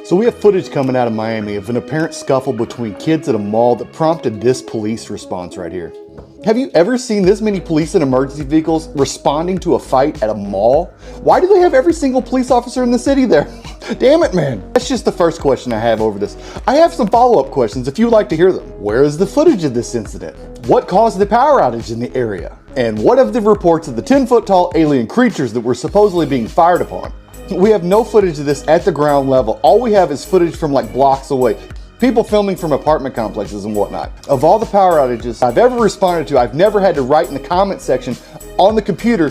So we have footage coming out of Miami of an apparent scuffle between kids at a mall that prompted this police response right here. Have you ever seen this many police and emergency vehicles responding to a fight at a mall? Why do they have every single police officer in the city there? Damn it, man. That's just the first question I have over this. I have some follow-up questions if you'd like to hear them. Where is the footage of this incident? What caused the power outage in the area? And what of the reports of the 10-foot tall alien creatures that were supposedly being fired upon? We have no footage of this at the ground level. All we have is footage from like blocks away. People filming from apartment complexes and whatnot. Of all the power outages I've ever responded to, I've never had to write in the comment section on the computer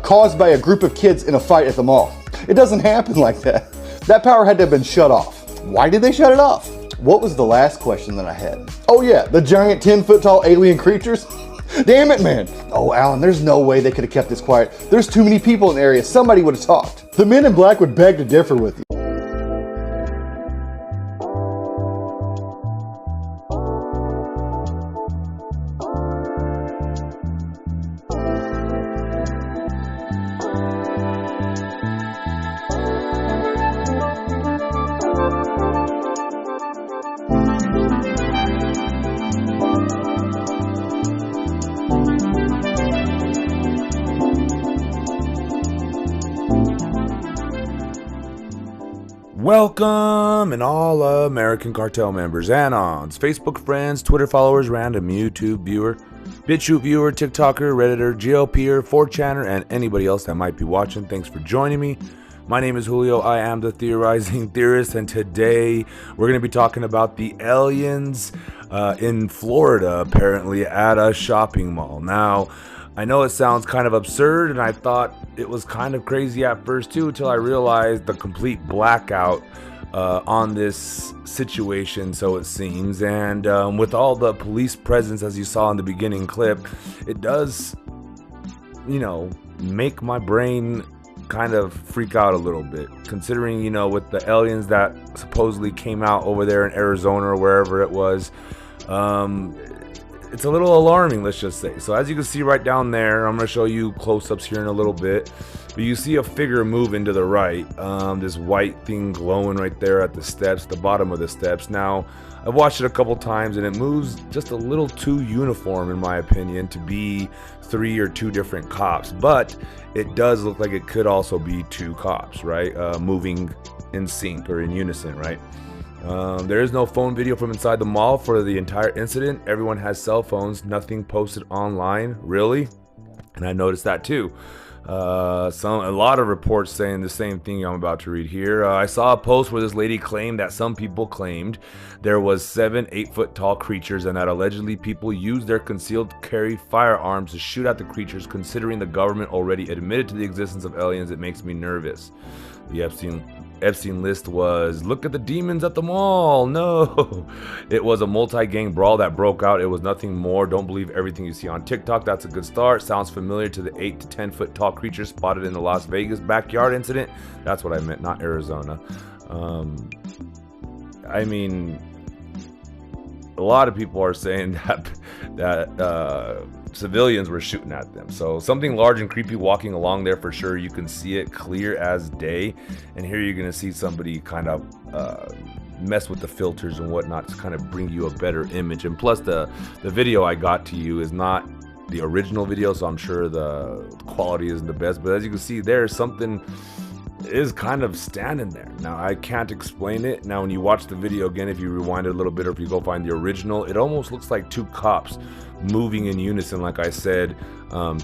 caused by a group of kids in a fight at the mall. It doesn't happen like that. That power had to have been shut off. Why did they shut it off? What was the last question that I had? Oh yeah, the giant 10-foot tall alien creatures? Damn it, man. Oh, Alan, there's no way they could have kept this quiet. There's too many people in the area. Somebody would have talked. The men in black would beg to differ with you. Welcome, and all American Cartel members, Anons, Facebook friends, Twitter followers, random YouTube viewer, BitChute viewer, TikToker, Redditor, GLPer, 4chaner, and anybody else that might be watching. Thanks for joining me. My name is Julio. I am the Theorizing Theorist, and today we're going to be talking about the aliens in Florida, apparently at a shopping mall. Now, I know it sounds kind of absurd, and I thought it was kind of crazy at first too, until I realized the complete blackout on this situation, so it seems. And with all the police presence, as you saw in the beginning clip, it does, make my brain kind of freak out a little bit, considering, with the aliens that supposedly came out over there in Arizona or wherever it was. It's a little alarming, let's just say. So as you can see right down there, I'm going to show you close-ups here in a little bit, but you see a figure moving to the right, this white thing glowing right there at the steps, the bottom of the steps. Now, I've watched it a couple times, and it moves just a little too uniform, in my opinion, to be 3 or 2 different cops, but it does look like it could also be 2 cops, right, moving in sync or in unison, right? There is no phone video from inside the mall for the entire incident. Everyone has cell phones, nothing posted online, really, and I noticed that too. A lot of reports saying the same thing I'm about to read here. I saw a post where this lady claimed that some people claimed there was 7 8-foot tall creatures, and that allegedly people used their concealed carry firearms to shoot at the creatures. Considering the government already admitted to the existence of aliens, it makes me nervous. The Epstein list was, look at the demons at the mall. No, it was a multi-gang brawl that broke out. It was nothing more. Don't believe everything you see on TikTok. That's a good start. Sounds familiar to the 8 to 10 foot tall creature spotted in the Las Vegas backyard incident. That's what I meant, not Arizona. I mean, a lot of people are saying that civilians were shooting at them. So something large and creepy walking along there for sure. You can see it clear as day. And here you're going to see somebody kind of mess with the filters and whatnot to kind of bring you a better image. And plus the video I got to you is not the original video, so I'm sure the quality isn't the best. But as you can see there, something is kind of standing there. Now, I can't explain it. Now, when you watch the video again, if you rewind it a little bit, or if you go find the original, it almost looks like 2 cops moving in unison, like I said,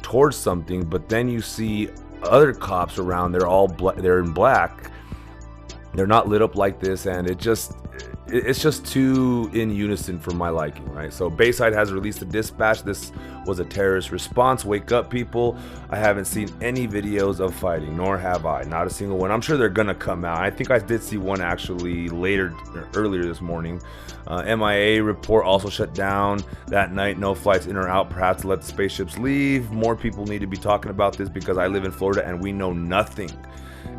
towards something. But then you see other cops around. They're all they're in black. They're not lit up like this, and it's just too in unison for my liking, right? So Bayside has released a dispatch. This was a terrorist response. Wake up, people. I haven't seen any videos of fighting, nor have I. Not a single one. I'm sure they're gonna come out. I think I did see one actually earlier this morning. MIA report also shut down that night. No flights in or out, perhaps to let the spaceships leave. More people need to be talking about this, because I live in Florida and we know nothing.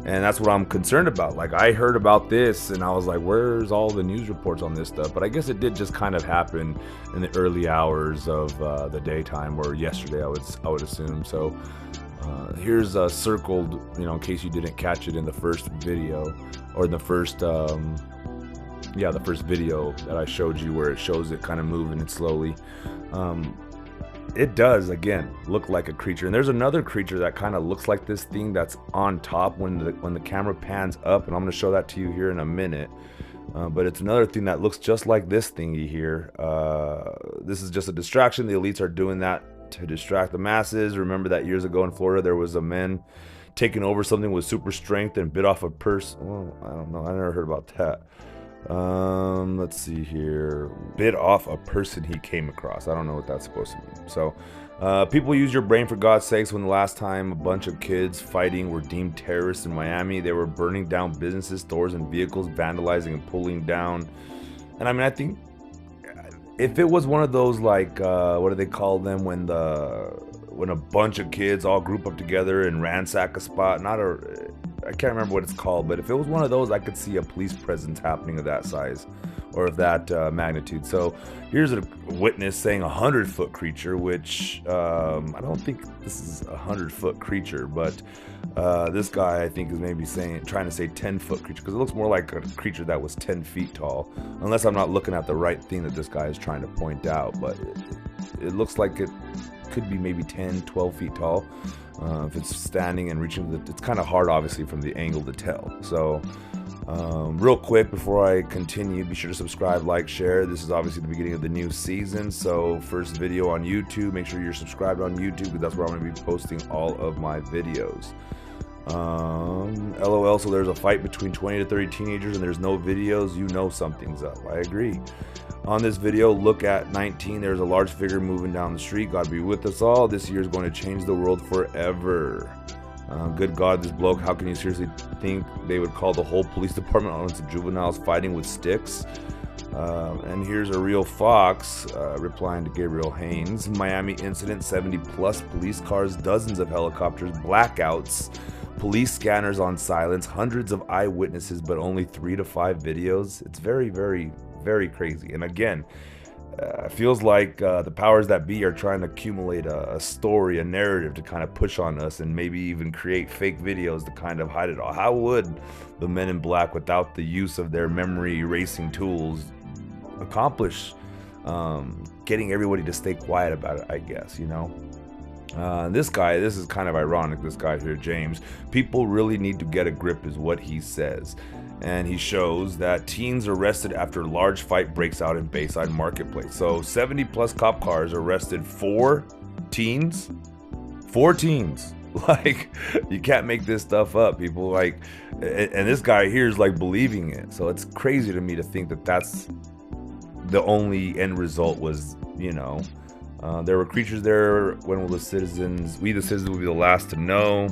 And that's what I'm concerned about. Like, I heard about this and I was like, where's all the news reports on this stuff? But I guess it did just kind of happen in the early hours of the daytime, or yesterday, I would assume. So Here's circled, you know, in case you didn't catch it in the first video, or in the first, the first video that I showed you, where it shows it kind of moving it slowly. It does, again, look like a creature. And there's another creature that kind of looks like this thing that's on top when the camera pans up, and I'm going to show that to you here in a minute. But it's another thing that looks just like this thingy here. This is just a distraction. The elites are doing that to distract the masses. Remember that years ago in Florida, there was a man taking over something with super strength and bit off a person. Well, I don't know. I never heard about that. Let's see here. Bit off a person he came across. I don't know what that's supposed to mean. So, people use your brain, for God's sakes. When the last time a bunch of kids fighting were deemed terrorists in Miami, they were burning down businesses, stores, and vehicles, vandalizing and pulling down. And I mean, I think if it was one of those, like, what do they call them when a bunch of kids all group up together and ransack a spot? I can't remember what it's called, but if it was one of those, I could see a police presence happening of that size or of that magnitude. So here's a witness saying 100-foot creature, which I don't think this is a 100-foot creature, but this guy, I think, is maybe trying to say 10-foot creature, because it looks more like a creature that was 10 feet tall, unless I'm not looking at the right thing that this guy is trying to point out. But it looks like it could be maybe 10, 12 feet tall. If it's standing and reaching, it's kind of hard, obviously, from the angle to tell. So real quick before I continue, be sure to subscribe, like, share. This is obviously the beginning of the new season, so first video on YouTube. Make sure you're subscribed on YouTube, because that's where I'm going to be posting all of my videos. LOL, so there's a fight between 20 to 30 teenagers and there's no videos. You know something's up. I agree. On this video, look at 19. There's a large figure moving down the street. God be with us all. This year is going to change the world forever. Good God, this bloke, how can you seriously think they would call the whole police department on to juveniles fighting with sticks? And here's a real Fox replying to Gabriel Haynes. Miami incident, 70 plus police cars, dozens of helicopters, blackouts, police scanners on silence, hundreds of eyewitnesses, but only 3 to 5 videos. It's very, very, very crazy. And again, feels like the powers that be are trying to accumulate a story, a narrative to kind of push on us, and maybe even create fake videos to kind of hide it all. How would the Men in Black, without the use of their memory erasing tools, accomplish getting everybody to stay quiet about it, I guess, you know? This is kind of ironic, this guy here, James. People really need to get a grip, is what he says. And he shows that teens arrested after large fight breaks out in Bayside Marketplace. So 70 plus cop cars arrested 4 teens. 4 teens. Like, you can't make this stuff up, people. Like, and this guy here is like believing it. So it's crazy to me to think that that's the only end result was, you know, there were creatures there. When will we the citizens will be the last to know,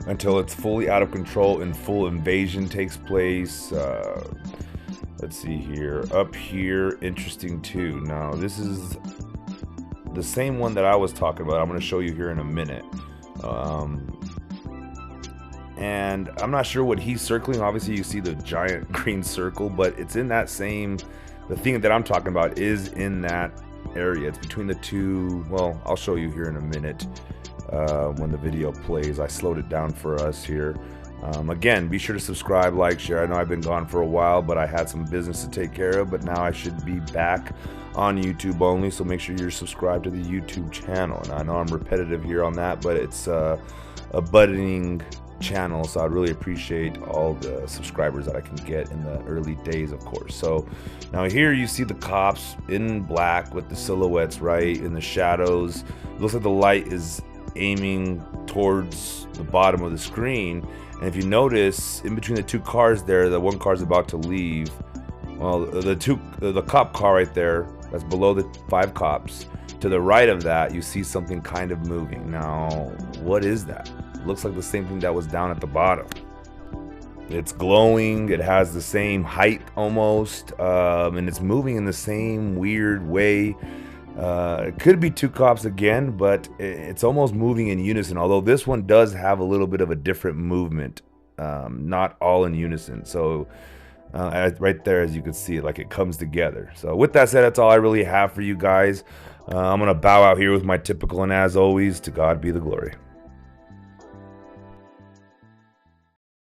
until it's fully out of control and full invasion takes place. Let's see here. Up here, interesting too. Now, this is the same one that I was talking about. I'm going to show you here in a minute. And I'm not sure what he's circling. Obviously, you see the giant green circle, but it's in that same, the thing that I'm talking about is in that area. It's between the two. Well, I'll show you here in a minute when the video plays. I slowed it down for us here. Again, be sure to subscribe, like, share. I know I've been gone for a while, but I had some business to take care of, but now I should be back on YouTube only, so make sure you're subscribed to the YouTube channel. And I know I'm repetitive here on that, but it's a budding channel, so I'd really appreciate all the subscribers that I can get in the early days, of course. So now here you see the cops in black with the silhouettes right in the shadows. It looks like the light is aiming towards the bottom of the screen, and if you notice, in between the two cars there, the one car is about to leave. Well, the cop car right there, that's below the 5 cops. To the right of that, you see something kind of moving. Now, what is that? It looks like the same thing that was down at the bottom. It's glowing. It has the same height almost, and it's moving in the same weird way. It could be 2 cops again, but it's almost moving in unison, although this one does have a little bit of a different movement, not all in unison. So right there, as you can see, like it comes together. So with that said, that's all I really have for you guys. I'm gonna bow out here with my typical, and as always, to God be the glory.